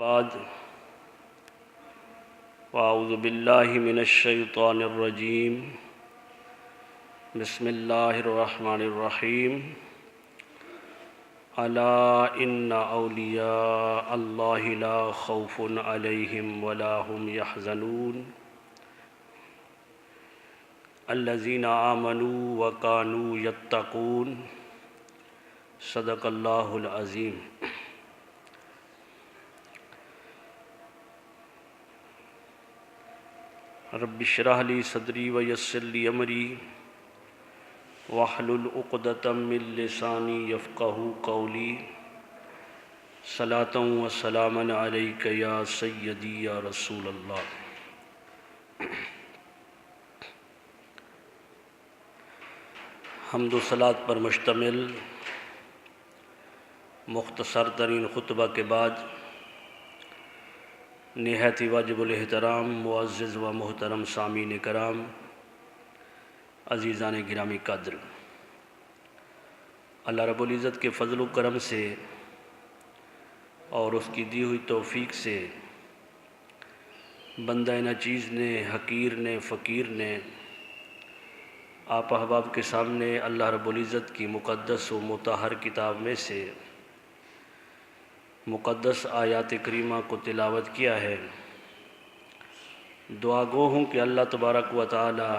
بعد فاعوذ باللہ من الشیطان الرجیم بسم اللہ الرحمن الرحیم الا ان اولیاء اللہ لا خوف علیہم ولا هم يحزنون الذین آمنوا وکانوا یتقون صدق اللہ العظیم۔ رب اشرح لی صدری ویسر لی امری واحلل عقدۃ من لسانی یفقہوا قولی صلاۃ و سلاما علیک یا سیدی یا رسول اللہ۔ حمد و صلاۃ پر مشتمل مختصر ترین خطبہ کے بعد نہایت ہی واجب الاحترام معزز و محترم سامعین کرام، عزیزان گرامی قدر، اللہ رب العزت کے فضل و کرم سے اور اس کی دی ہوئی توفیق سے بندہ ناچیز نے، حقیر نے، فقیر نے آپ احباب کے سامنے اللہ رب العزت کی مقدس و مطہر کتاب میں سے مقدس آیات کریمہ کو تلاوت کیا ہے۔ دعا گو ہوں کہ اللہ تبارک و تعالی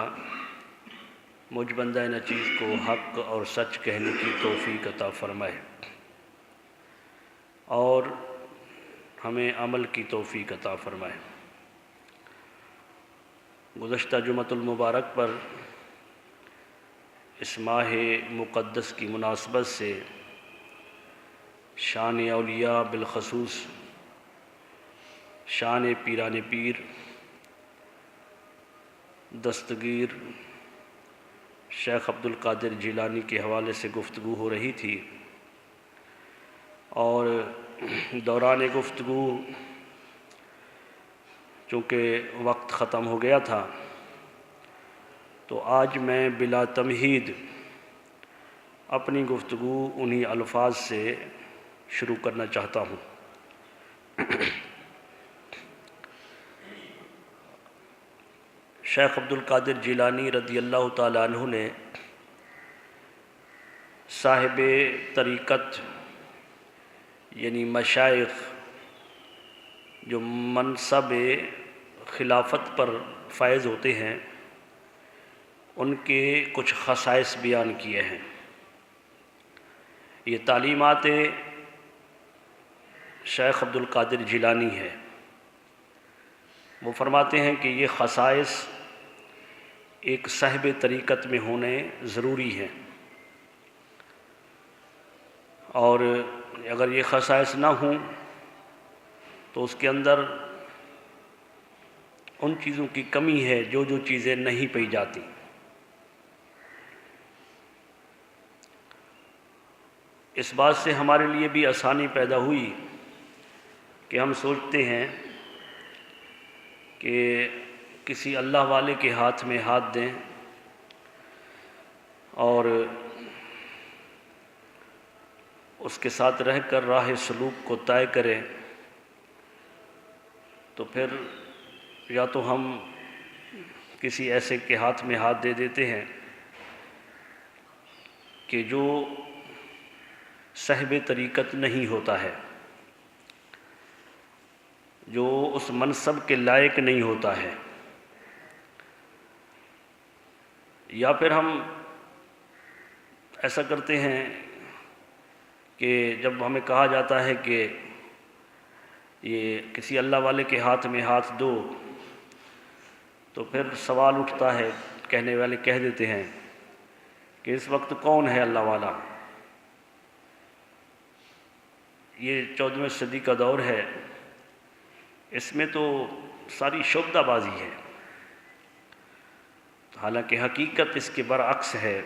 مجھ بندہ ناچیز کو حق اور سچ کہنے کی توفیق عطا فرمائے اور ہمیں عمل کی توفیق عطا فرمائے۔ گزشتہ جمعۃ المبارک پر اس ماہ مقدس کی مناسبت سے شان اولیاء بالخصوص شان پیران پیر دستگیر شیخ عبد القادر جیلانی کے حوالے سے گفتگو ہو رہی تھی، اور دوران گفتگو چونکہ وقت ختم ہو گیا تھا تو آج میں بلا تمہید اپنی گفتگو انہی الفاظ سے شروع کرنا چاہتا ہوں۔ شیخ عبد القادر جیلانی رضی اللہ تعالیٰ عنہ نے صاحب طریقت یعنی مشائخ جو منصب خلافت پر فائز ہوتے ہیں ان کے کچھ خصائص بیان کیے ہیں۔ یہ تعلیمات شیخ عبد القادر جیلانی ہے۔ وہ فرماتے ہیں کہ یہ خصائص ایک صاحب طریقت میں ہونے ضروری ہیں، اور اگر یہ خصائص نہ ہوں تو اس کے اندر ان چیزوں کی کمی ہے جو چیزیں نہیں پائی جاتی۔ اس بات سے ہمارے لیے بھی آسانی پیدا ہوئی کہ ہم سوچتے ہیں کہ کسی اللہ والے کے ہاتھ میں ہاتھ دیں اور اس کے ساتھ رہ کر راہ سلوک کو طے کریں، تو پھر یا تو ہم کسی ایسے کے ہاتھ میں ہاتھ دے دیتے ہیں کہ جو صاحب طریقت نہیں ہوتا ہے، جو اس منصب کے لائق نہیں ہوتا ہے، یا پھر ہم ایسا کرتے ہیں کہ جب ہمیں کہا جاتا ہے کہ یہ کسی اللہ والے کے ہاتھ میں ہاتھ دو تو پھر سوال اٹھتا ہے، کہنے والے کہہ دیتے ہیں کہ اس وقت کون ہے اللہ والا؟ یہ 14ویں صدی کا دور ہے، اس میں تو ساری شعبدہ بازی ہے، حالانکہ حقیقت اس کے برعکس ہے۔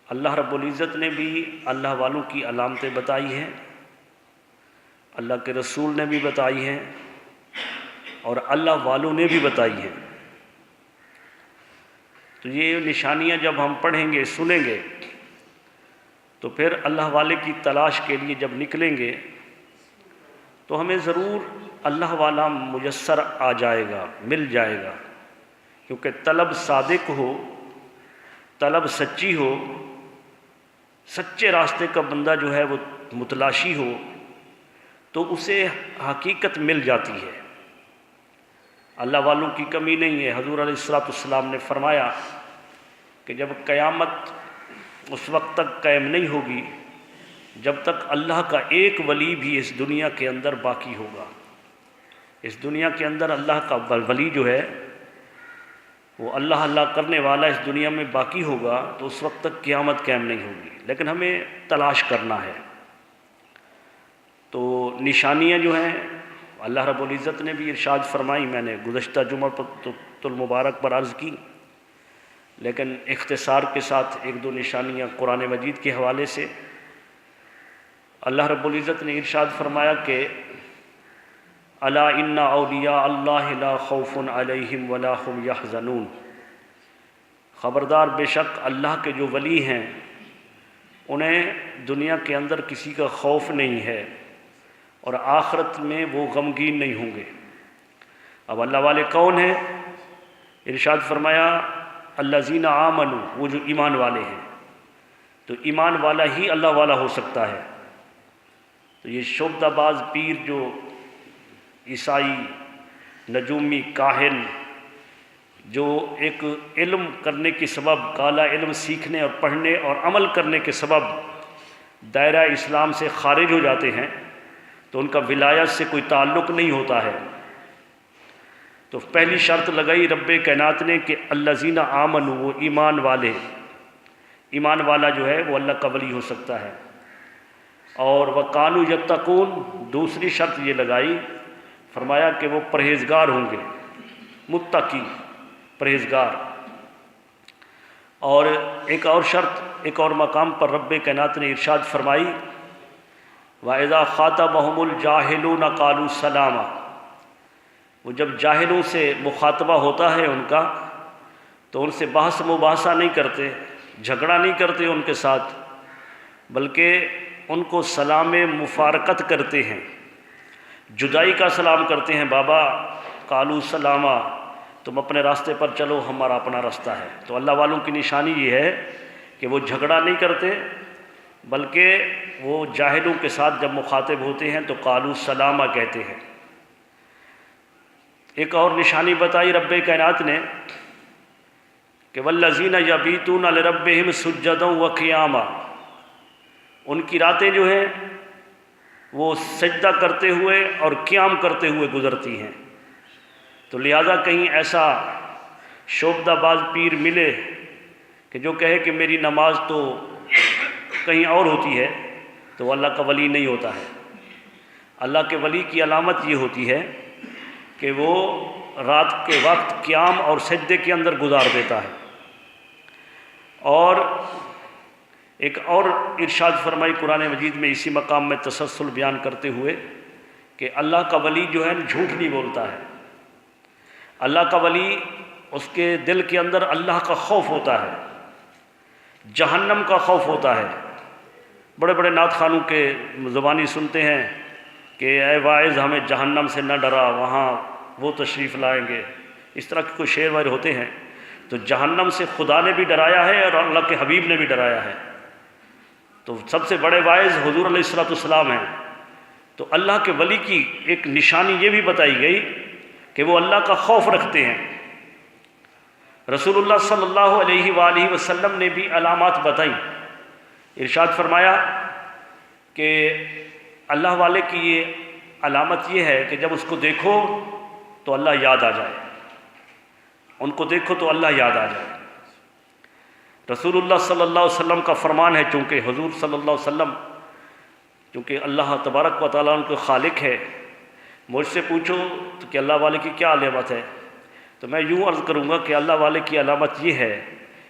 اللہ رب العزت نے بھی اللہ والوں کی علامتیں بتائی ہیں، اللہ کے رسول نے بھی بتائی ہیں، اور اللہ والوں نے بھی بتائی ہیں۔ تو یہ نشانیاں جب ہم پڑھیں گے، سنیں گے، تو پھر اللہ والے کی تلاش کے لیے جب نکلیں گے تو ہمیں ضرور اللہ والا میسر آ جائے گا، مل جائے گا، کیونکہ طلب صادق ہو، طلب سچی ہو، سچے راستے کا بندہ جو ہے وہ متلاشی ہو تو اسے حقیقت مل جاتی ہے۔ اللہ والوں کی کمی نہیں ہے۔ حضور علیہ الصلوۃ والسلام نے فرمایا کہ جب قیامت اس وقت تک قائم نہیں ہوگی جب تک اللہ کا ایک ولی بھی اس دنیا کے اندر باقی ہوگا۔ اس دنیا کے اندر اللہ کا ولی جو ہے وہ اللہ کرنے والا اس دنیا میں باقی ہوگا تو اس وقت تک قیامت قائم نہیں ہوگی، لیکن ہمیں تلاش کرنا ہے۔ تو نشانیاں جو ہیں اللہ رب العزت نے بھی ارشاد فرمائی، میں نے گزشتہ جمعہ پر المبارک پر عرض کی، لیکن اختصار کے ساتھ ایک دو نشانیاں قرآن مجید کے حوالے سے۔ اللہ رب العزت نے ارشاد فرمایا کہ الا ان اولیاء اللہ لا خوف علیہم ولا هم یحزنون، خبردار بے شک اللہ کے جو ولی ہیں انہیں دنیا کے اندر کسی کا خوف نہیں ہے اور آخرت میں وہ غمگین نہیں ہوں گے۔ اب اللہ والے کون ہیں؟ ارشاد فرمایا الذین آمنوا، وہ جو ایمان والے ہیں۔ تو ایمان والا ہی اللہ والا ہو سکتا ہے۔ تو یہ شعبدہ باز پیر جو عیسائی، نجومی، کاہن، جو ایک علم کرنے کے سبب، کالا علم سیکھنے اور پڑھنے اور عمل کرنے کے سبب دائرہ اسلام سے خارج ہو جاتے ہیں تو ان کا ولایت سے کوئی تعلق نہیں ہوتا ہے۔ تو پہلی شرط لگائی رب کائنات نے کہ الذین آمنوا، وہ ایمان والے، ایمان والا جو ہے وہ اللہ کا ولی ہو سکتا ہے۔ اور وکانوا یتقون، دوسری شرط یہ لگائی، فرمایا کہ وہ پرہیزگار ہوں گے، متقی، پرہیزگار۔ اور ایک اور شرط، ایک اور مقام پر رب کائنات نے ارشاد فرمائی وَإِذَا خَاطَبَهُمُ الْجَاهِلُونَ قَالُوا سَلَامًا، وہ جب جاہلوں سے مخاطبہ ہوتا ہے ان کا تو ان سے بحث مباحثہ نہیں کرتے، جھگڑا نہیں کرتے ان کے ساتھ، بلکہ ان کو سلام مفارقت کرتے ہیں، جدائی کا سلام کرتے ہیں۔ بابا قالوا سلاما، تم اپنے راستے پر چلو، ہمارا اپنا راستہ ہے۔ تو اللہ والوں کی نشانی یہ ہے کہ وہ جھگڑا نہیں کرتے، بلکہ وہ جاہلوں کے ساتھ جب مخاطب ہوتے ہیں تو قالوا سلاما کہتے ہیں۔ ایک اور نشانی بتائی رب کائنات نے کہ والذین یبیتون لربہم سجدا وقیاما، ان کی راتیں جو ہیں وہ سجدہ کرتے ہوئے اور قیام کرتے ہوئے گزرتی ہیں۔ تو لہذا کہیں ایسا شعبدہ باز پیر ملے کہ جو کہے کہ میری نماز تو کہیں اور ہوتی ہے تو وہ اللہ کا ولی نہیں ہوتا ہے۔ اللہ کے ولی کی علامت یہ ہوتی ہے کہ وہ رات کے وقت قیام اور سجدے کے اندر گزار دیتا ہے۔ اور ایک اور ارشاد فرمائی قرآن مجید میں اسی مقام میں تسلسل بیان کرتے ہوئے کہ اللہ کا ولی جو ہے جھوٹ نہیں بولتا ہے۔ اللہ کا ولی، اس کے دل کے اندر اللہ کا خوف ہوتا ہے، جہنم کا خوف ہوتا ہے۔ بڑے بڑے نعت خوانوں کے زبانی سنتے ہیں کہ اے واعظ ہمیں جہنم سے نہ ڈرا، وہاں وہ تشریف لائیں گے، اس طرح کے کوئی شعر وائر ہوتے ہیں۔ تو جہنم سے خدا نے بھی ڈرایا ہے اور اللہ کے حبیب نے بھی ڈرایا ہے۔ تو سب سے بڑے واعظ حضور علیہ الصلوۃ والسلام ہیں۔ تو اللہ کے ولی کی ایک نشانی یہ بھی بتائی گئی کہ وہ اللہ کا خوف رکھتے ہیں۔ رسول اللہ صلی اللہ علیہ وآلہ وسلم نے بھی علامات بتائیں، ارشاد فرمایا کہ اللہ والے کی یہ علامت یہ ہے کہ جب اس کو دیکھو تو اللہ یاد آ جائے، ان کو دیکھو تو اللہ یاد آ جائے۔ رسول اللہ صلی اللہ علیہ وسلم کا فرمان ہے، چونکہ حضور صلی اللہ علیہ وسلم چونکہ اللہ تبارک و تعالیٰ ان کے خالق ہے، مجھ سے پوچھو تو کہ اللہ والے کی کیا علامت ہے، تو میں یوں عرض کروں گا کہ اللہ والے کی علامت یہ ہے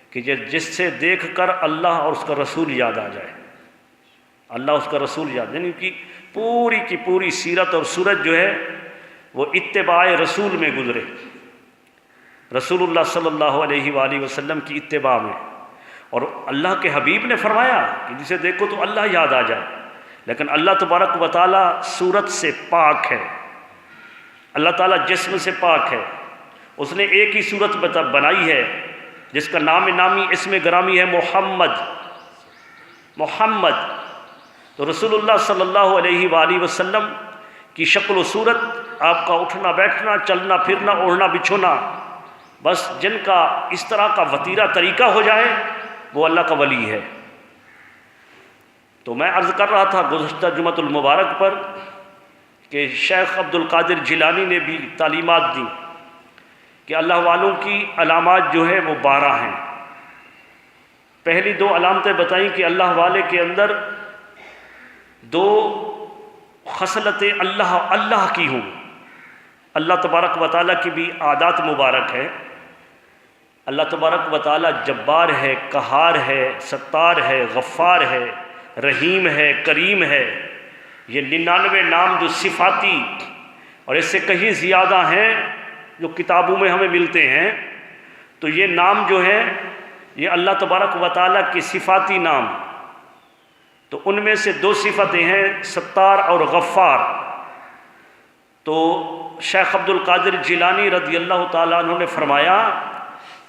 کہ جس سے دیکھ کر اللہ اور اس کا رسول یاد آ جائے، اللہ اس کا رسول یاد، یعنی کہ پوری کی پوری سیرت اور صورت جو ہے وہ اتباع رسول میں گزرے، رسول اللہ صلی اللہ علیہ وآلہ وسلم کی اتباع میں۔ اور اللہ کے حبیب نے فرمایا کہ جسے دیکھو تو اللہ یاد آ جائے، لیکن اللہ تبارک و تعالیٰ صورت سے پاک ہے، اللہ تعالیٰ جسم سے پاک ہے۔ اس نے ایک ہی صورت بنائی ہے جس کا نام نامی اسم گرامی ہے محمد۔ تو رسول اللہ صلی اللہ علیہ وآلہ وسلم کی شکل و صورت، آپ کا اٹھنا بیٹھنا، چلنا پھرنا، اوڑھنا بچھونا، بس جن کا اس طرح کا وتیرہ طریقہ ہو جائے وہ اللہ کا ولی ہے۔ تو میں عرض کر رہا تھا گزشتہ جمعۃ المبارک پر کہ شیخ عبد القادر جیلانی نے بھی تعلیمات دی کہ اللہ والوں کی علامات جو ہے وہ 12 ہیں۔ پہلی 2 علامتیں بتائیں کہ اللہ والے کے اندر 2 خصلتیں اللہ کی ہوں۔ اللہ تبارک و تعالیٰ کی بھی عادات مبارک ہے۔ اللہ تبارک و تعالیٰ جبار ہے، قہار ہے، ستار ہے، غفار ہے، رحیم ہے، کریم ہے۔ یہ 99 نام جو صفاتی اور اس سے کہیں زیادہ ہیں جو کتابوں میں ہمیں ملتے ہیں، تو یہ نام جو ہے یہ اللہ تبارک و تعالیٰ کی صفاتی نام، تو ان میں سے 2 صفتیں ہیں ستار اور غفار۔ تو شیخ عبد القادر جیلانی رضی اللہ تعالیٰ عنہ نے فرمایا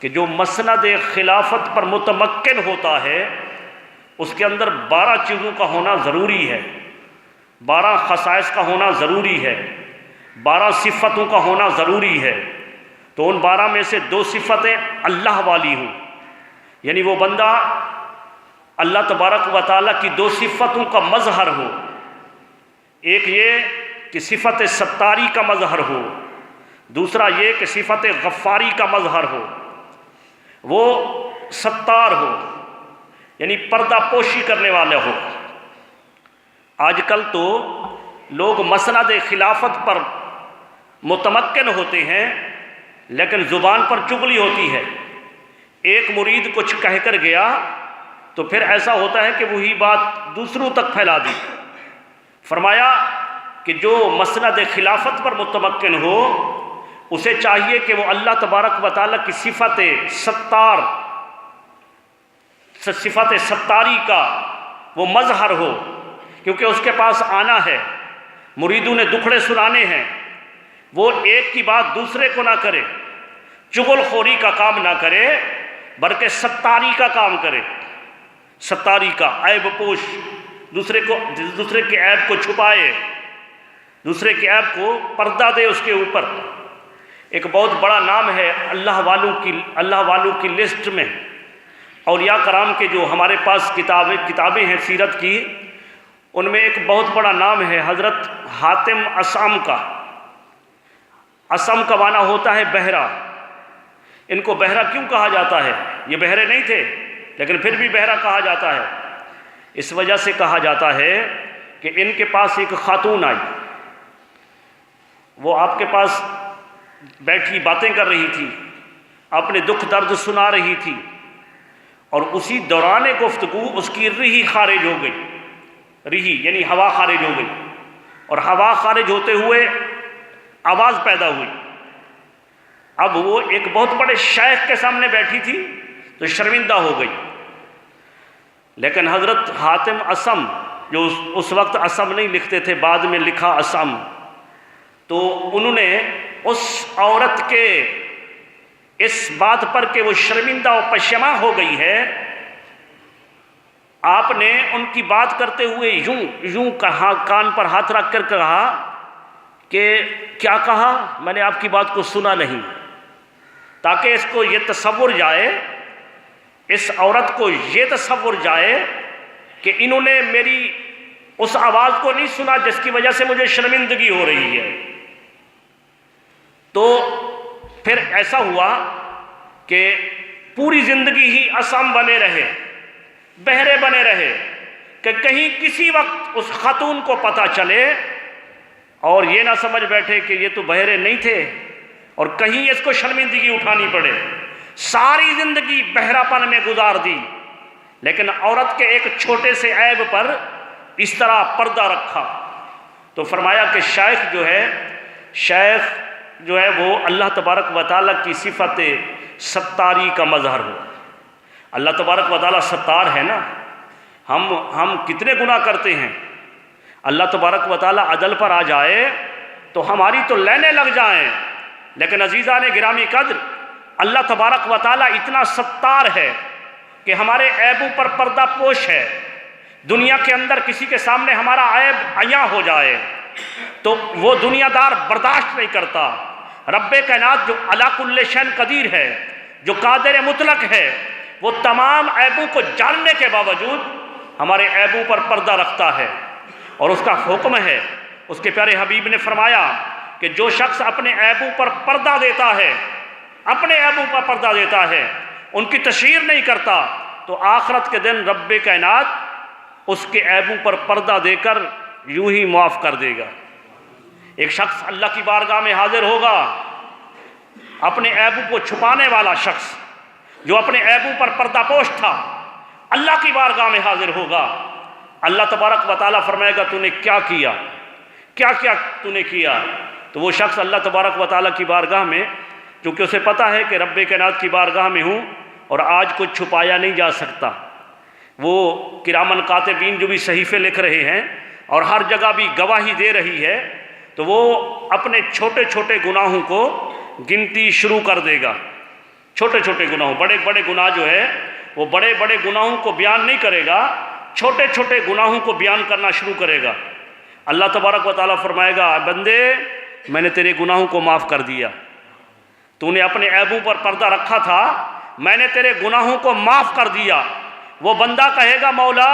کہ جو مسند خلافت پر متمکن ہوتا ہے اس کے اندر 12 چیزوں کا ہونا ضروری ہے، 12 خصائص کا ہونا ضروری ہے، 12 صفتوں کا ہونا ضروری ہے۔ تو ان 12 میں سے 2 صفتیں اللہ والی ہوں، یعنی وہ بندہ اللہ تبارک و تعالیٰ کی 2 صفتوں کا مظہر ہو۔ ایک یہ کہ صفت ستاری کا مظہر ہو، دوسرا یہ کہ صفت غفاری کا مظہر ہو۔ وہ ستار ہو یعنی پردہ پوشی کرنے والا ہو۔ آج کل تو لوگ مسند خلافت پر متمکن ہوتے ہیں لیکن زبان پر چغلی ہوتی ہے۔ ایک مرید کچھ کہہ کر گیا تو پھر ایسا ہوتا ہے کہ وہی بات دوسروں تک پھیلا دی۔ فرمایا کہ جو مسند خلافت پر متمکن ہو اسے چاہیے کہ وہ اللہ تبارک و تعالیٰ کی صفت ستاری کا وہ مظہر ہو، کیونکہ اس کے پاس آنا ہے، مریدوں نے دکھڑے سنانے ہیں، وہ ایک کی بات دوسرے کو نہ کرے، چغل خوری کا کام نہ کرے بلکہ ستاری کا کام کرے، ستاری کا عیب پوش، دوسرے کے عیب کو چھپائے، دوسرے کے عیب کو پردہ دے اس کے اوپر۔ ایک بہت بڑا نام ہے اللہ والوں کی لسٹ میں، اولیاء کرام کے جو ہمارے پاس کتابیں ہیں سیرت کی، ان میں ایک بہت بڑا نام ہے حضرت حاتم اصم کا۔ اصم کا معنی ہوتا ہے بہرا۔ ان کو بہرا کیوں کہا جاتا ہے؟ یہ بہرے نہیں تھے لیکن پھر بھی بہرا کہا جاتا ہے۔ اس وجہ سے کہا جاتا ہے کہ ان کے پاس ایک خاتون آئی، وہ آپ کے پاس بیٹھی باتیں کر رہی تھی، اپنے دکھ درد سنا رہی تھی، اور اسی دوران گفتگو اس کی ریحی خارج ہو گئی۔ ریحی یعنی ہوا خارج ہو گئی، اور ہوا خارج ہوتے ہوئے آواز پیدا ہوئی۔ اب وہ ایک بہت بڑے شیخ کے سامنے بیٹھی تھی تو شرمندہ ہو گئی، لیکن حضرت حاتم اصم جو اس وقت اصم نہیں لکھتے تھے، بعد میں لکھا اصم، تو انہوں نے اس عورت کے اس بات پر کہ وہ شرمندہ و پشیماں ہو گئی ہے، آپ نے ان کی بات کرتے ہوئے یوں کہا، کان پر ہاتھ رکھ کر کہا کہ کیا کہا؟ میں نے آپ کی بات کو سنا نہیں، تاکہ اس کو یہ تصور جائے، اس عورت کو یہ تصور جائے کہ انہوں نے میری اس آواز کو نہیں سنا جس کی وجہ سے مجھے شرمندگی ہو رہی ہے۔ تو پھر ایسا ہوا کہ پوری زندگی ہی اصم بنے رہے، بہرے بنے رہے، کہ کہیں کسی وقت اس خاتون کو پتہ چلے اور یہ نہ سمجھ بیٹھے کہ یہ تو بہرے نہیں تھے، اور کہیں اس کو شرمندگی اٹھانی پڑے۔ ساری زندگی بہراپن میں گزار دی، لیکن عورت کے ایک چھوٹے سے عیب پر اس طرح پردہ رکھا۔ تو فرمایا کہ شیخ جو ہے وہ اللہ تبارک و تعالیٰ کی صفت ستاری کا مظہر ہو۔ اللہ تبارک و تعالیٰ ستار ہے نا۔ ہم کتنے گناہ کرتے ہیں، اللہ تبارک و تعالیٰ عدل پر آ جائے تو ہماری تو لینے لگ جائیں، لیکن عزیزان گرامی قدر، اللہ تبارک و تعالیٰ اتنا ستار ہے کہ ہمارے عیبوں پر پردہ پوش ہے۔ دنیا کے اندر کسی کے سامنے ہمارا عیب عیاں ہو جائے تو وہ دنیا دار برداشت نہیں کرتا۔ رب کائنات جو علی کل شیء قدیر ہے، جو قادر مطلق ہے، وہ تمام عیبوں کو جاننے کے باوجود ہمارے عیبوں پر پردہ رکھتا ہے، اور اس کا حکم ہے۔ اس کے پیارے حبیب نے فرمایا کہ جو شخص اپنے عیبوں پر پردہ دیتا ہے، اپنے عیبوں پر پردہ دیتا ہے، ان کی تشہیر نہیں کرتا، تو آخرت کے دن رب کائنات اس کے عیبوں پر پردہ دے کر یوں ہی معاف کر دے گا۔ ایک شخص اللہ کی بارگاہ میں حاضر ہوگا، اپنے عیبوں کو چھپانے والا شخص جو اپنے عیبوں پر پردہ پوش تھا، اللہ کی بارگاہ میں حاضر ہوگا۔ اللہ تبارک و تعالیٰ فرمائے گا تو نے کیا کیا، کیا کیا تو نے کیا؟ تو وہ شخص اللہ تبارک و تعالیٰ کی بارگاہ میں، چونکہ اسے پتہ ہے کہ رب کائنات کی بارگاہ میں ہوں اور آج کچھ چھپایا نہیں جا سکتا، وہ کرامن کاتبین جو بھی صحیفے لکھ رہے ہیں اور ہر جگہ بھی گواہی دے رہی ہے، تو وہ اپنے چھوٹے چھوٹے گناہوں کو گنتی شروع کر دے گا۔ چھوٹے چھوٹے گناہوں، بڑے بڑے گناہ جو ہے وہ بڑے بڑے گناہوں کو بیان نہیں کرے گا، چھوٹے چھوٹے گناہوں کو بیان کرنا شروع کرے گا۔ اللہ تبارک و تعالیٰ فرمائے گا بندے میں نے تیرے گناہوں کو معاف کر دیا، تو نے اپنے عیبوں پر پردہ رکھا تھا، میں نے تیرے گناہوں کو معاف کر دیا۔ وہ بندہ کہے گا مولا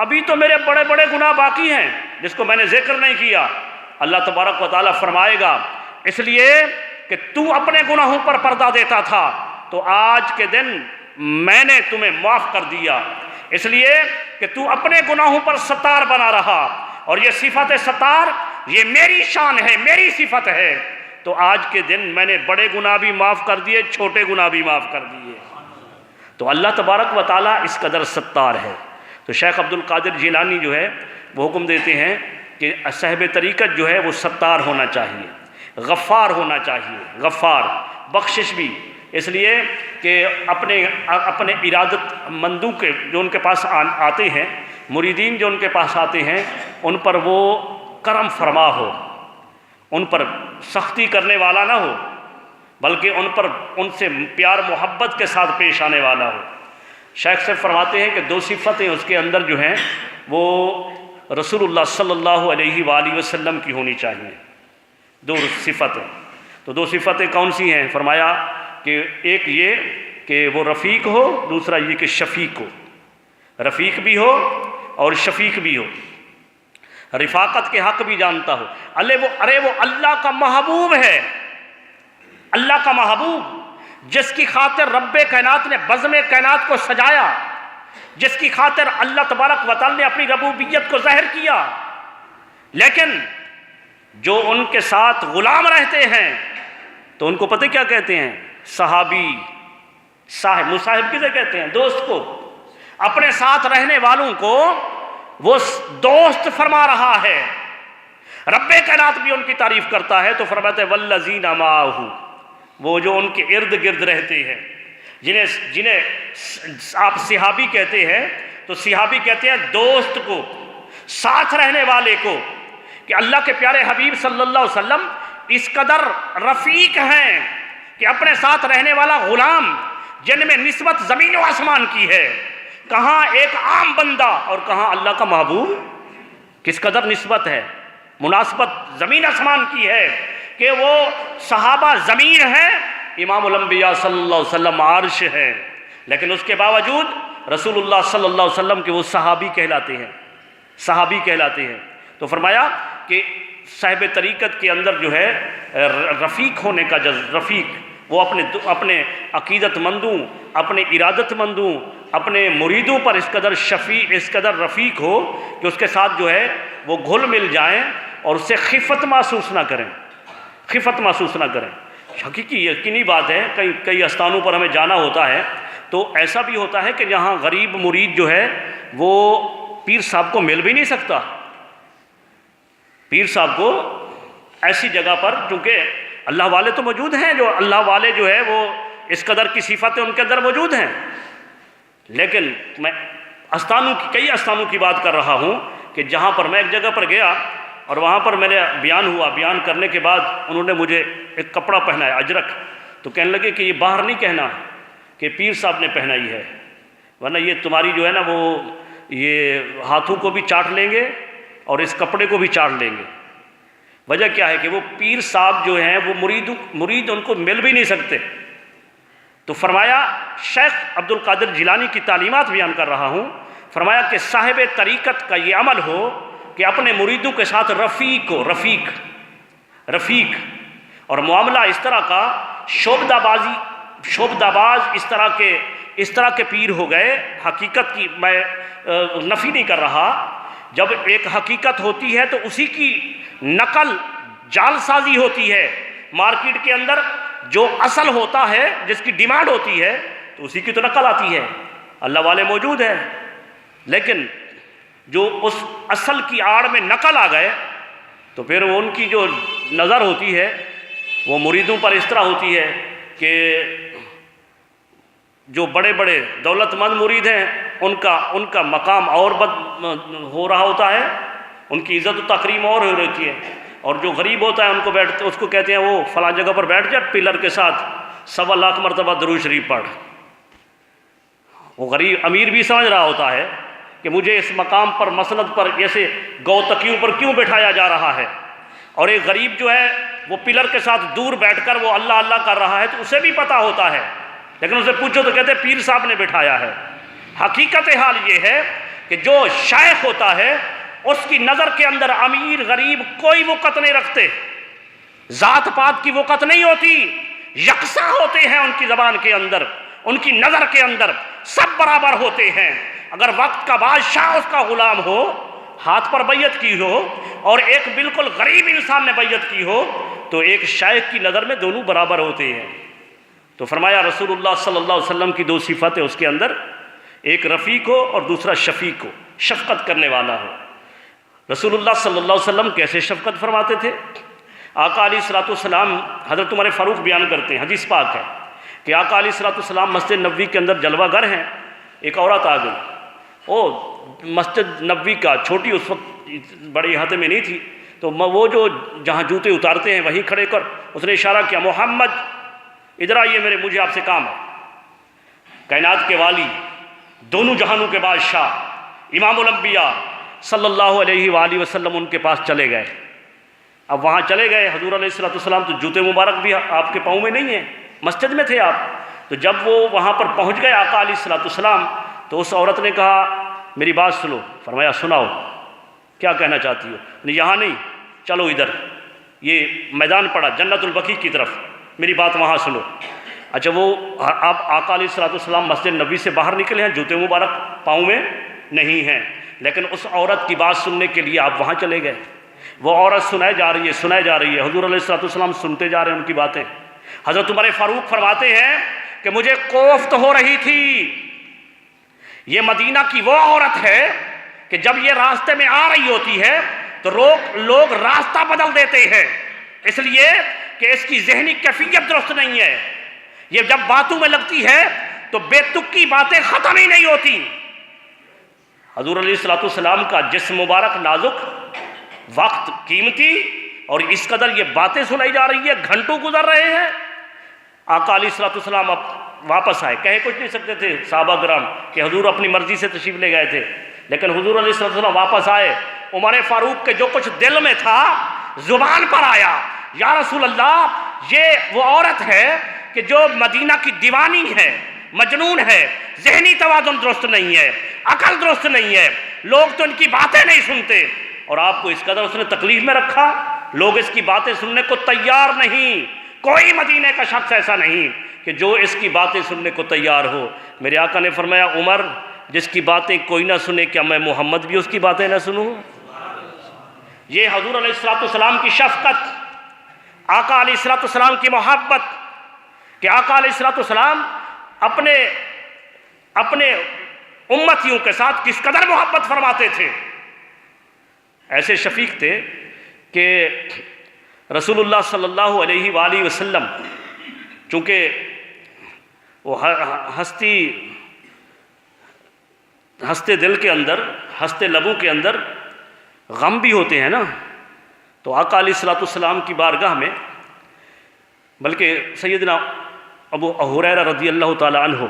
ابھی تو میرے بڑے بڑے گناہ باقی ہیں جس کو میں نے ذکر نہیں کیا۔ اللہ تبارک و تعالیٰ فرمائے گا اس لیے کہ تو اپنے گناہوں پر پردہ دیتا تھا تو آج کے دن میں نے تمہیں معاف کر دیا، اس لیے کہ تو اپنے گناہوں پر ستار بنا رہا، اور یہ صفت ستار یہ میری شان ہے، میری صفت ہے، تو آج کے دن میں نے بڑے گناہ بھی معاف کر دیے، چھوٹے گناہ بھی معاف کر دیے۔ تو اللہ تبارک و تعالیٰ اس قدر ستار ہے۔ تو شیخ عبد القادر جیلانی جو ہے وہ حکم دیتے ہیں کہ صاحب طریقت جو ہے وہ ستار ہونا چاہیے، غفار ہونا چاہیے، غفار، بخشش بھی، اس لیے کہ اپنے ارادت مندوں کے جو ان کے پاس آتے ہیں، مریدین جو ان کے پاس آتے ہیں، ان پر وہ کرم فرما ہو، ان پر سختی کرنے والا نہ ہو، بلکہ ان سے پیار محبت کے ساتھ پیش آنے والا ہو۔ شیخ سے فرماتے ہیں کہ دو صفتیں اس کے اندر جو ہیں وہ رسول اللہ صلی اللہ علیہ وآلہ وسلم کی ہونی چاہیے، دو صفتیں۔ تو دو صفتیں کون سی ہیں؟ فرمایا کہ ایک یہ کہ وہ رفیق ہو، دوسرا یہ کہ شفیق ہو، رفیق بھی ہو اور شفیق بھی ہو، رفاقت کے حق بھی جانتا ہو۔ ارے وہ اللہ کا محبوب ہے، اللہ کا محبوب جس کی خاطر رب کائنات نے بزم کائنات کو سجایا، جس کی خاطر اللہ تبارک و تعالی نے اپنی ربوبیت کو ظاہر کیا، لیکن جو ان کے ساتھ غلام رہتے ہیں تو ان کو پتہ کیا کہتے ہیں؟ صحابی، صاحب، مصاحب کسے کہتے ہیں؟ دوست کو۔ اپنے ساتھ رہنے والوں کو وہ دوست فرما رہا ہے۔ رب کائنات بھی ان کی تعریف کرتا ہے تو فرماتے ہیں والذین معہ، وہ جو ان کے ارد گرد رہتے ہیں، جنہیں آپ صحابی کہتے ہیں، تو صحابی کہتے ہیں دوست کو، ساتھ رہنے والے کو، کہ اللہ کے پیارے حبیب صلی اللہ علیہ وسلم اس قدر رفیق ہیں کہ اپنے ساتھ رہنے والا غلام جن میں نسبت زمین و آسمان کی ہے، کہاں ایک عام بندہ اور کہاں اللہ کا محبوب، کس قدر نسبت ہے، مناسبت زمین آسمان کی ہے کہ وہ صحابہ زمین ہے، امام الانبیاء صلی اللہ علیہ وسلم عرش ہے، لیکن اس کے باوجود رسول اللہ صلی اللہ علیہ وسلم کے وہ صحابی کہلاتے ہیں، صحابی کہلاتے ہیں۔ تو فرمایا کہ صاحب طریقت کے اندر جو ہے رفیق ہونے کا رفیق، وہ اپنے عقیدت مندوں، اپنے ارادت مندوں، اپنے مریدوں پر اس قدر رفیق ہو کہ اس کے ساتھ جو ہے وہ گھل مل جائیں اور اس سے خفت محسوس نہ کریں، خفت محسوس نہ کریں۔ حقیقی یقینی بات ہے، کئی استانوں پر ہمیں جانا ہوتا ہے تو ایسا بھی ہوتا ہے کہ جہاں غریب مرید جو ہے وہ پیر صاحب کو مل بھی نہیں سکتا، پیر صاحب کو ایسی جگہ پر، چونکہ اللہ والے تو موجود ہیں، جو اللہ والے جو ہے وہ اس قدر کی صفتیں ان کے اندر موجود ہیں، لیکن میں کئی استانوں کی بات کر رہا ہوں کہ جہاں پر میں ایک جگہ پر گیا اور وہاں پر میں نے بیان ہوا، بیان کرنے کے بعد انہوں نے مجھے ایک کپڑا پہنایا اجرک، تو کہنے لگے کہ یہ باہر نہیں کہنا کہ پیر صاحب نے پہنائی ہے، ورنہ یہ تمہاری جو ہے نا وہ یہ ہاتھوں کو بھی چاٹ لیں گے اور اس کپڑے کو بھی چاٹ لیں گے۔ وجہ کیا ہے کہ وہ پیر صاحب جو ہیں وہ مرید ان کو مل بھی نہیں سکتے۔ تو فرمایا، شیخ عبد القادر جیلانی کی تعلیمات بیان کر رہا ہوں، فرمایا کہ صاحب طریقت کا یہ عمل ہو کہ اپنے مریدوں کے ساتھ رفیق اور معاملہ اس طرح کا شعبدہ باز اس طرح کے پیر ہو گئے۔ حقیقت کی میں نفی نہیں کر رہا، جب ایک حقیقت ہوتی ہے تو اسی کی نقل جال سازی ہوتی ہے، مارکیٹ کے اندر جو اصل ہوتا ہے جس کی ڈیمانڈ ہوتی ہے تو اسی کی تو نقل آتی ہے۔ اللہ والے موجود ہیں، لیکن جو اس اصل کی آڑ میں نقل آ گئے تو پھر ان کی جو نظر ہوتی ہے وہ مریدوں پر اس طرح ہوتی ہے کہ جو بڑے بڑے دولت مند مرید ہیں ان کا مقام اور بد ہو رہا ہوتا ہے، ان کی عزت و تکریم اور ہو رہی ہے، اور جو غریب ہوتا ہے اس کو کہتے ہیں وہ فلاں جگہ پر بیٹھ جائے، پلر کے ساتھ 1.25 لاکھ مرتبہ درود شریف پڑھ۔ وہ غریب امیر بھی سمجھ رہا ہوتا ہے کہ مجھے اس مقام پر مسند پر جیسے گو تکیوں پر کیوں بٹھایا جا رہا ہے، اور ایک غریب جو ہے وہ پلر کے ساتھ دور بیٹھ کر وہ اللہ اللہ کر رہا ہے تو اسے بھی پتہ ہوتا ہے، لیکن اسے پوچھو تو کہتے پیر صاحب نے بٹھایا ہے۔ حقیقت حال یہ ہے کہ جو شیخ ہوتا ہے اس کی نظر کے اندر امیر غریب کوئی وقت نہیں رکھتے، ذات پات کی وقت نہیں ہوتی، یکساں ہوتے ہیں ان کی زبان کے اندر، ان کی نظر کے اندر سب برابر ہوتے ہیں۔ اگر وقت کا بادشاہ اس کا غلام ہو، ہاتھ پر بیعت کی ہو، اور ایک بالکل غریب انسان نے بیعت کی ہو تو ایک شیخ کی نظر میں دونوں برابر ہوتے ہیں۔ تو فرمایا رسول اللہ صلی اللہ علیہ وسلم کی 2 صفتیں اس کے اندر، ایک رفیق ہو اور دوسرا شفیق ہو، شفقت کرنے والا ہو۔ رسول اللہ صلی اللہ علیہ وسلم کیسے شفقت فرماتے تھے؟ آقا علیہ الصلوۃ والسلام، حضرت عمر فاروق بیان کرتے ہیں، حدیث پاک ہے کہ آقا علیہ الصلوۃ والسلام مسجد نبوی کے اندر جلوہ گر ہیں، ایک عورت آ گئی، مسجد نبوی کا چھوٹی اس وقت بڑے احاطے میں نہیں تھی، تو وہ جو جہاں جوتے اتارتے ہیں وہیں کھڑے کر اس نے اشارہ کیا، محمد ادھر آئیے، مجھے آپ سے کام ہے۔ کائنات کے والی، دونوں جہانوں کے بادشاہ، امام الانبیاء صلی اللہ علیہ وآلہ وسلم ان کے پاس چلے گئے۔ اب وہاں چلے گئے، حضور علیہ الصلوۃ والسلام تو جوتے مبارک بھی آپ کے پاؤں میں نہیں ہیں، مسجد میں تھے آپ، تو جب وہ وہاں پر پہنچ گئے آقا علیہ الصلوۃ والسلام تو اس عورت نے کہا میری بات سنو۔ فرمایا سناؤ، کیا کہنا چاہتی ہو؟ یہاں نہیں، چلو ادھر، یہ میدان پڑا جنت البقیع کی طرف، میری بات وہاں سنو۔ اچھا، وہ آپ آقا علیہ الصلوۃ والسلام مسجد نبوی سے باہر نکلے ہیں، جوتے مبارک پاؤں میں نہیں ہیں، لیکن اس عورت کی بات سننے کے لیے آپ وہاں چلے گئے۔ وہ عورت سنائے جا رہی ہے، حضور علیہ الصلوۃ والسلام سنتے جا رہے ہیں ان کی باتیں۔ حضرت عمر فاروق فرماتے ہیں کہ مجھے کوفت ہو رہی تھی، یہ مدینہ کی وہ عورت ہے کہ جب یہ راستے میں آ رہی ہوتی ہے تو لوگ راستہ بدل دیتے ہیں، اس لیے کہ اس کی ذہنی کیفیت درست نہیں ہے، یہ جب باتوں میں لگتی ہے تو بے تک کی باتیں ختم ہی نہیں ہوتی۔ حضور علیہ الصلوۃ والسلام کا جسم مبارک نازک، وقت قیمتی، اور اس قدر یہ باتیں سنائی جا رہی ہے، گھنٹوں گزر رہے ہیں۔ آقا علیہ الصلوۃ والسلام اب واپس آئے، کہہ کچھ نہیں سکتے تھے صحابہ کرام کہ حضور اپنی مرضی سے تشریف لے گئے تھے، لیکن حضور علیہ الصلوۃ والسلام واپس آئے، عمر فاروق کے جو کچھ دل میں تھا زبان پر آیا، یا رسول اللہ یہ وہ عورت ہے کہ جو مدینہ کی دیوانی ہے، مجنون ہے، ذہنی توازن درست نہیں ہے، عقل درست نہیں ہے، لوگ تو ان کی باتیں نہیں سنتے، اور آپ کو اس قدر اس نے تکلیف میں رکھا، لوگ اس کی باتیں سننے کو تیار نہیں، کوئی مدینے کا شخص ایسا نہیں کہ جو اس کی باتیں سننے کو تیار ہو۔ میرے آقا نے فرمایا عمر جس کی باتیں کوئی نہ سنے، کیا میں محمد بھی اس کی باتیں نہ سنوں؟ یہ حضور علیہ الصلوۃ والسلام کی شفقت، آقا علیہ الصلوۃ والسلام کی محبت، کہ آقا علیہ الصلوۃ والسلام اپنے امتیوں کے ساتھ کس قدر محبت فرماتے تھے۔ ایسے شفیق تھے کہ رسول اللہ صلی اللہ علیہ وآلہ وسلم چونکہ وہ ہنستے دل کے اندر، ہنستے لبوں کے اندر غم بھی ہوتے ہیں نا، تو آقا علیہ الصلوۃ والسلام کی بارگاہ میں، بلکہ سیدنا ابو ہریرہ رضی اللہ تعالی عنہ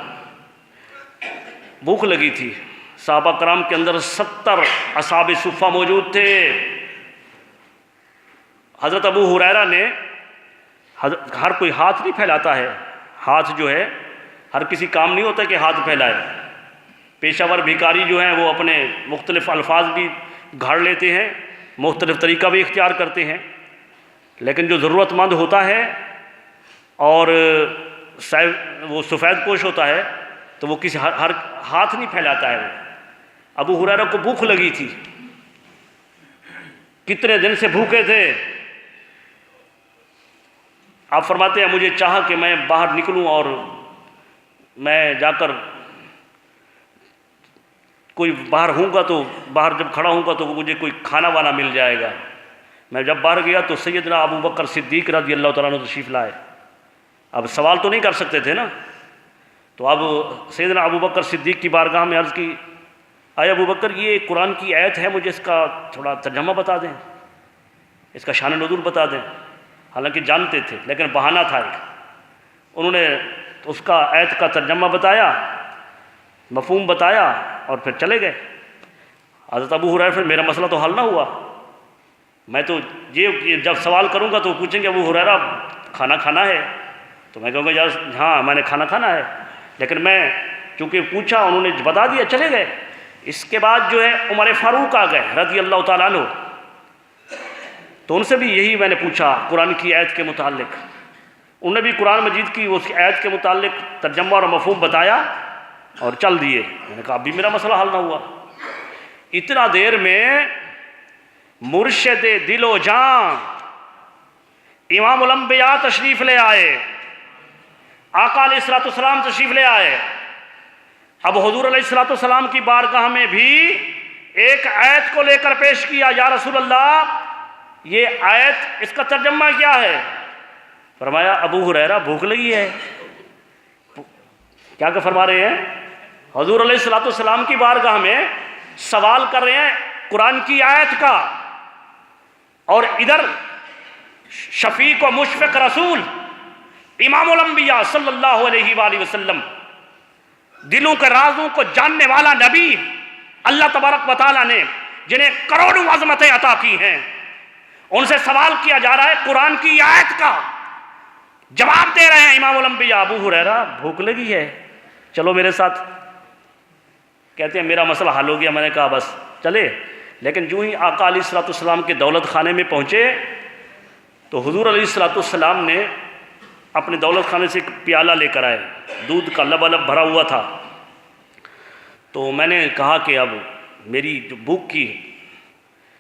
بھوک لگی تھی، صحابہ کرام کے اندر 70 اصحاب صفہ موجود تھے۔ حضرت ابو ہریرہ نے، ہر کوئی ہاتھ نہیں پھیلاتا ہے، ہاتھ جو ہے ہر کسی کام نہیں ہوتا کہ ہاتھ پھیلائے، پیشہ ور بھکاری جو ہیں وہ اپنے مختلف الفاظ بھی گھاڑ لیتے ہیں، مختلف طریقہ بھی اختیار کرتے ہیں، لیکن جو ضرورت مند ہوتا ہے اور وہ سفید پوش ہوتا ہے تو وہ کسی ہر ہاتھ نہیں پھیلاتا ہے۔ ابو ہریرہ کو بھوک لگی تھی، کتنے دن سے بھوکے تھے۔ آپ فرماتے ہیں مجھے چاہا کہ میں باہر نکلوں اور میں جا کر کوئی باہر ہوں گا تو باہر جب کھڑا ہوں گا تو مجھے کوئی کھانا وانا مل جائے گا۔ میں جب باہر گیا تو سیدنا ابو بکر صدیق رضی اللہ تعالیٰ عنہ تشریف لائے۔ اب سوال تو نہیں کر سکتے تھے نا، تو اب سیدنا ابو بکر صدیق کی بارگاہ میں عرض کی، اے ابو بکر یہ قرآن کی آیت ہے، مجھے اس کا تھوڑا ترجمہ بتا دیں، اس کا شان نزول بتا دیں۔ حالانکہ جانتے تھے لیکن بہانہ تھا ایک، انہوں نے اس کا آیت کا ترجمہ بتایا، مفہوم بتایا اور پھر چلے گئے۔ حضرت ابو ہریرہ پھر میرا مسئلہ تو حل نہ ہوا، میں تو یہ جب سوال کروں گا تو پوچھیں گے ابو ہریرہ کھانا کھانا ہے، تو میں کہوں گا یار ہاں میں نے کھانا کھانا ہے، لیکن میں چونکہ پوچھا انہوں نے بتا دیا، چلے گئے۔ اس کے بعد جو ہے عمر فاروق آ گئے رضی اللہ تعالیٰ عنہ، تو ان سے بھی یہی میں نے پوچھا قرآن کی آیت کے متعلق، انہوں نے بھی قرآن مجید کی اس آیت کے متعلق ترجمہ اور مفہوم بتایا اور چل دیے۔ میں نے کہا اب بھی میرا مسئلہ حل نہ ہوا۔ اتنا دیر میں مرشد دل و جان امام الانبیاء تشریف لے آئے، آقا علیہ الصلوۃ والسلام تشریف لے آئے۔ اب حضور علیہ الصلوۃ والسلام کی بارگاہ میں بھی ایک آیت کو لے کر پیش کیا، یا رسول اللہ یہ آیت اس کا ترجمہ کیا ہے؟ فرمایا ابو ہریرہ بھوک لگی ہے۔ کیا کہ فرما رہے ہیں؟ حضور علیہ الصلوۃ والسلام کی بارگاہ میں سوال کر رہے ہیں قرآن کی آیت کا، اور ادھر شفیق و مشفق رسول امام الانبیاء صلی اللہ علیہ وآلہ وسلم، دلوں کے رازوں کو جاننے والا نبی، اللہ تبارک و تعالیٰ نے جنہیں کروڑوں عظمتیں عطا کی ہیں، ان سے سوال کیا جا رہا ہے قرآن کی آیت کا، جواب دے رہے ہیں امام الانبیاء ابو ہریرہ بھوک لگی ہے، چلو میرے ساتھ۔ کہتے ہیں میرا مسئلہ حل ہو گیا۔ میں نے کہا بس چلے، لیکن جو ہی آقا علیہ الصلوۃ والسلام کے دولت خانے میں پہنچے تو حضور علیہ الصلوۃ والسلام نے اپنے دولت خانے سے ایک پیالہ لے کر آئے، دودھ کا لبالب بھرا ہوا تھا۔ تو میں نے کہا کہ اب میری جو بھوک کی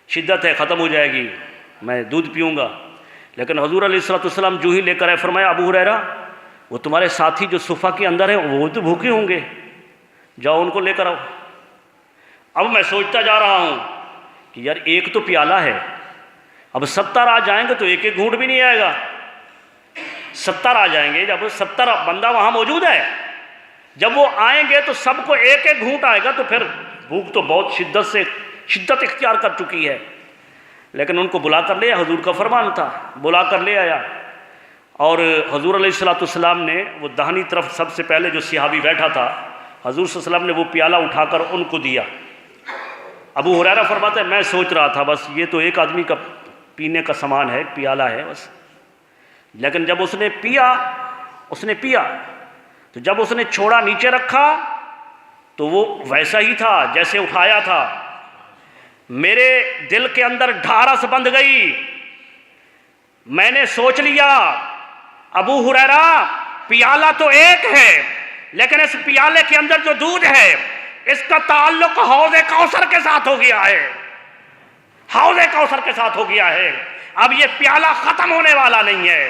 شدت ہے ختم ہو جائے گی، میں دودھ پیوں گا، لیکن حضور علیہ الصلوۃ والسلام جو ہی لے کر آئے فرمایا ابو ہریرہ وہ تمہارے ساتھی جو صفہ کے اندر ہیں وہ تو بھوکے ہوں گے، جاؤ ان کو لے کر آؤ۔ اب میں سوچتا جا رہا ہوں کہ یار ایک تو پیالہ ہے، اب 70 آ جائیں گے تو ایک ایک گھونٹ بھی نہیں آئے گا، 70 آ جائیں گے، جب 70 بندہ وہاں موجود ہے، جب وہ آئیں گے تو سب کو ایک ایک گھونٹ آئے گا، تو پھر بھوک تو بہت شدت اختیار کر چکی ہے۔ لیکن ان کو بلا کر لے آیا، حضور کا فرمان تھا، بلا کر لے آیا، اور حضور علیہ الصلوۃ والسلام نے وہ داہنی طرف سب سے پہلے جو صحابی بیٹھا تھا، حضور صلی اللہ علیہ وسلم نے وہ پیالہ اٹھا کر ان کو دیا۔ ابو ہریرہ فرماتا ہے میں سوچ رہا تھا بس یہ تو ایک آدمی کا پینے کا سامان ہے، پیالہ ہے بس، لیکن جب اس نے پیا تو جب اس نے چھوڑا نیچے رکھا تو وہ ویسا ہی تھا جیسے اٹھایا تھا۔ میرے دل کے اندر ڈھارس بندھ گئی، میں نے سوچ لیا ابو ہریرہ پیالہ تو ایک ہے، لیکن اس پیالے کے اندر جو دودھ ہے اس کا تعلق حوض کوثر کے ساتھ ہو گیا ہے، حوض کوثر کے ساتھ ہو گیا ہے۔ اب یہ پیالہ ختم ہونے والا نہیں ہے۔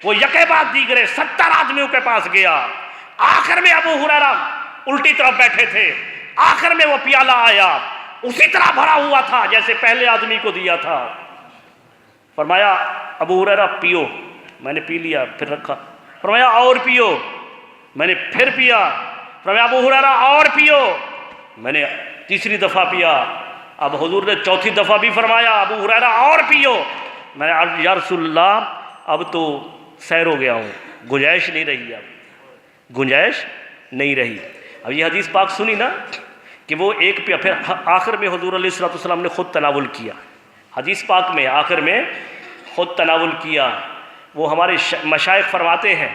وہ یکے بعد دیگرے 70 آدمیوں کے پاس گیا، آخر میں ابو ہریرہ الٹی طرف بیٹھے تھے، آخر میں وہ پیالہ آیا، اسی طرح بھرا ہوا تھا جیسے پہلے آدمی کو دیا تھا۔ فرمایا ابو ہریرہ پیو، میں نے پی لیا، پھر رکھا۔ فرمایا اور پیو، میں نے پھر پیا۔ فرمایا ابو ہریرہ اور پیو، میں نے تیسری دفعہ پیا۔ اب حضور نے چوتھی دفعہ بھی فرمایا ابو ہریرہ اور پیو. میں نے عرض یا رسول اللہ اب تو سیر ہو گیا ہوں, گنجائش نہیں رہی, اب گنجائش نہیں رہی. اب یہ حدیث پاک سنی نا کہ وہ ایک پیا, پھر آخر میں حضور علیہ الصلوۃ والسلام نے خود تناول کیا. حدیث پاک میں آخر میں خود تناول کیا. وہ ہمارے مشائخ فرماتے ہیں,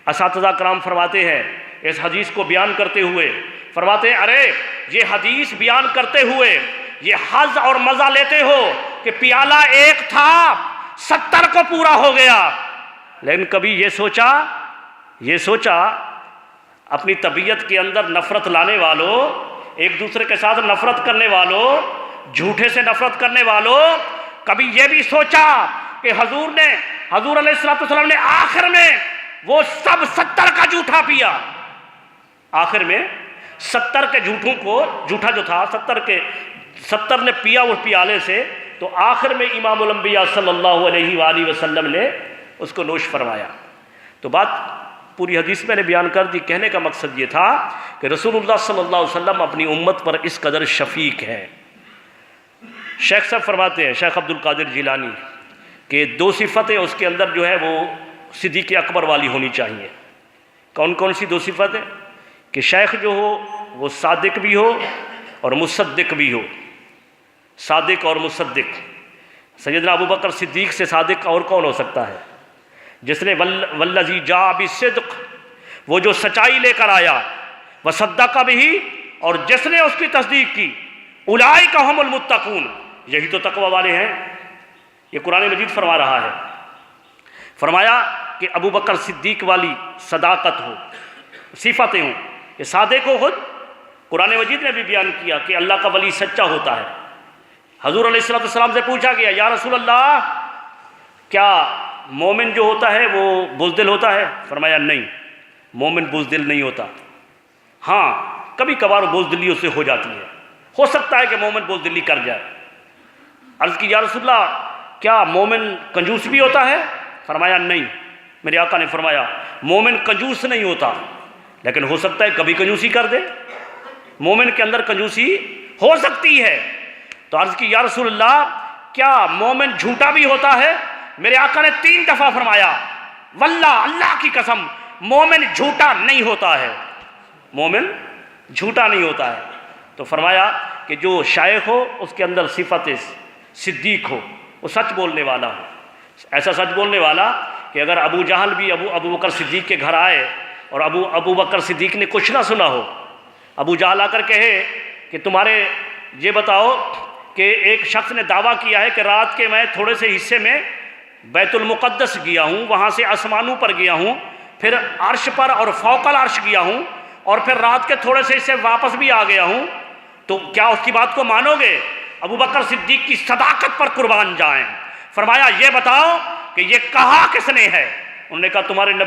اساتذہ کرام فرماتے ہیں, اس حدیث کو بیان کرتے ہوئے فرماتے ہیں ارے یہ حدیث بیان کرتے ہوئے یہ حظ اور مزہ لیتے ہو کہ پیالہ ایک تھا 70 کو پورا ہو گیا, لیکن کبھی یہ سوچا اپنی طبیعت کے اندر نفرت لانے والوں, ایک دوسرے کے ساتھ نفرت کرنے والوں, جھوٹے سے نفرت کرنے والوں, کبھی یہ بھی سوچا کہ حضور علیہ السلام نے آخر میں وہ سب 70 کا جھوٹا پیا. آخر میں 70 کے جھوٹوں کو, جھوٹا جو تھا 70 نے پیا اس پیالے سے, تو آخر میں امام الانبیاء صلی اللہ علیہ وآلہ وسلم نے اس کو نوش فرمایا. تو بات پوری حدیث میں نے بیان کر دی. کہنے کا مقصد یہ تھا کہ رسول اللہ صلی اللہ علیہ وسلم اپنی امت پر اس قدر شفیق ہیں. شیخ صاحب فرماتے ہیں, شیخ عبد القادر جیلانی, کہ 2 صفتیں اس کے اندر جو ہے وہ صدیق اکبر والی ہونی چاہیے. کون کون سی 2 صفتیں؟ کہ شیخ جو ہو وہ صادق بھی ہو اور مصدق بھی ہو. صادق اور مصدق. سیدنا ابو بکر صدیق سے صادق اور کون ہو سکتا ہے؟ جس نے والذی جاء بالصدق, وہ جو سچائی لے کر آیا, وصدق بہ, اور جس نے اس کی تصدیق کی, اولئک ھم المتقون, یہی تو تقوی والے ہیں. یہ قرآن مجید فرما رہا ہے. فرمایا کہ ابو بکر صدیق والی صداقت ہو, صفتیں ہوں. یہ صادق ہو خود, قرآن مجید نے بھی بیان کیا کہ اللہ کا ولی سچا ہوتا ہے. حضور علیہ السلام سے پوچھا گیا یا رسول اللہ کیا مومن جو ہوتا ہے وہ بزدل ہوتا ہے؟ فرمایا نہیں, مومن بزدل نہیں ہوتا. ہاں کبھی کبھار بزدلی اس سے ہو جاتی ہے, ہو سکتا ہے کہ مومن بزدلی کر جائے. عرض کی یا رسول اللہ کیا مومن کنجوس بھی ہوتا ہے؟ فرمایا نہیں. میرے آقا نے فرمایا مومن کنجوس نہیں ہوتا, لیکن ہو سکتا ہے کبھی کنجوسی کر دے. مومن کے اندر کنجوسی ہو سکتی ہے. تو عرض کی یا رسول اللہ کیا مومن جھوٹا بھی ہوتا ہے؟ میرے آقا نے 3 دفعہ فرمایا واللہ, اللہ کی قسم, مومن جھوٹا نہیں ہوتا ہے, مومن جھوٹا نہیں ہوتا ہے. تو فرمایا کہ جو شائخ ہو اس کے اندر صفت صدیق ہو, وہ سچ بولنے والا ہو. ایسا سچ بولنے والا کہ اگر ابو جہل بھی ابو بکر صدیق کے گھر آئے اور ابو بکر صدیق نے کچھ نہ سنا ہو, ابو جہل آ کر کہے کہ تمہارے یہ بتاؤ کہ ایک شخص نے دعویٰ کیا ہے کہ رات کے میں تھوڑے سے حصے میں بیت المقدس گیا ہوں, وہاں سے آسمانوں پر گیا ہوں, پھر عرش پر اور فوق العرش گیا ہوں, اور پھر رات کے تھوڑے سے حصے واپس بھی آ گیا ہوں, تو کیا اس کی بات کو مانو گے؟ ابو بکر صدیق کی صداقت پر قربان جائیں. فرمایا یہ بتاؤ کہ یہ کہا کس نے ہے؟ انہوں نے کہا تمہارے نبی